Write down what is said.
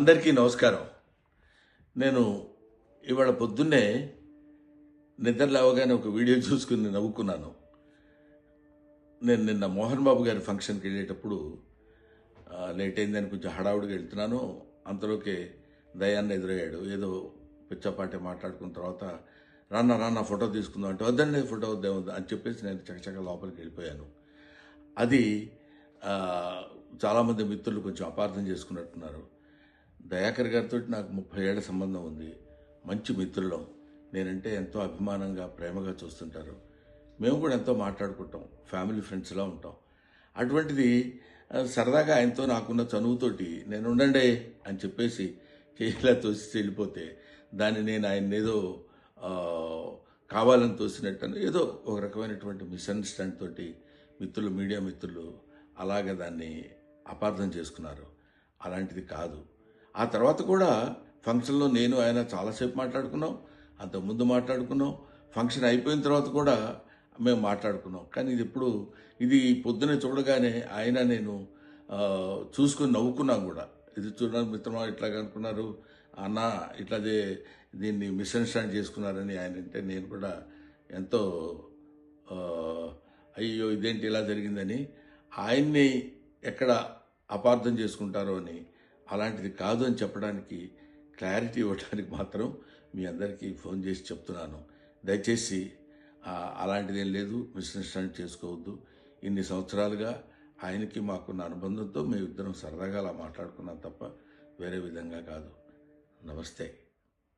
అందరికీ నమస్కారం. నేను ఇవాళ పొద్దున్నే నిద్ర లేవగానే ఒక వీడియో చూసుకుని నవ్వుకున్నాను. నేను నిన్న మోహన్ బాబు గారి ఫంక్షన్కి వెళ్ళేటప్పుడు లేట్ అయిందని కొంచెం హడావుడిగా వెళ్తున్నాను. అంతలోకే దయాన్న ఎదురయ్యాడు. ఏదో పిచ్చపాటి మాట్లాడుకున్న తర్వాత రాన్న ఫోటో తీసుకుందాం అంటే వద్దండి ఫోటో వద్దేమొద్దు అని చెప్పేసి నేను చకచక లోపలికి వెళ్ళిపోయాను. అది చాలామంది మిత్రులు కొంచెం అపార్థం చేసుకున్నట్టున్నారు. దయాకర్ గారితో నాకు 30 ఏళ్ల సంబంధం ఉంది. మంచి మిత్రులం. నేనంటే ఎంతో అభిమానంగా ప్రేమగా చూస్తుంటారు. మేము కూడా ఎంతో మాట్లాడుకుంటాం. ఫ్యామిలీ ఫ్రెండ్స్లా ఉంటాం. అటువంటిది సరదాగా ఆయనతో నాకున్న చనువుతోటి నేను ఉండండి అని చెప్పేసి చేయిలా తోసి వెళ్ళిపోతే దాన్ని నేను ఆయన ఏదో కావాలని తోసినట్టు ఏదో ఒక రకమైనటువంటి మిస్అండర్స్టాండ్ తోటి మిత్రులు, మీడియా మిత్రులు అలాగే దాన్ని అపార్థం చేసుకున్నారు. అలాంటిది కాదు. ఆ తర్వాత కూడా ఫంక్షన్లో నేను ఆయన చాలాసేపు మాట్లాడుకున్నాం. అంతకుముందు మాట్లాడుకున్నాం. ఫంక్షన్ అయిపోయిన తర్వాత కూడా మేము మాట్లాడుకున్నాం. కానీ ఇది పొద్దునే చూడగానే ఆయన నేను చూసుకుని నవ్వుకున్నాం కూడా. ఇది చూడడానికి మిత్రమా ఇట్లాగా అనుకున్నారు అన్న ఇట్లాదే దీన్ని మిస్అండర్స్టాండ్ చేసుకున్నారని ఆయన అంటే నేను కూడా ఎంతో అయ్యో ఇదేంటి ఇలా జరిగిందని ఆయన్ని ఎక్కడ అపార్థం చేసుకుంటారో అని అలాంటిది కాదు అని చెప్పడానికి క్లారిటీ ఇవ్వడానికి మాత్రం మీ అందరికీ ఫోన్ చేసి చెప్తున్నాను. దయచేసి అలాంటిదేం లేదు, మిస్అండర్స్టాండ్ చేసుకోవద్దు. ఇన్ని సంవత్సరాలుగా ఆయనకి మాకున్న అనుబంధంతో మేమిద్దరం సరదాగా అలా మాట్లాడుకున్నాం తప్ప వేరే విధంగా కాదు. నమస్తే.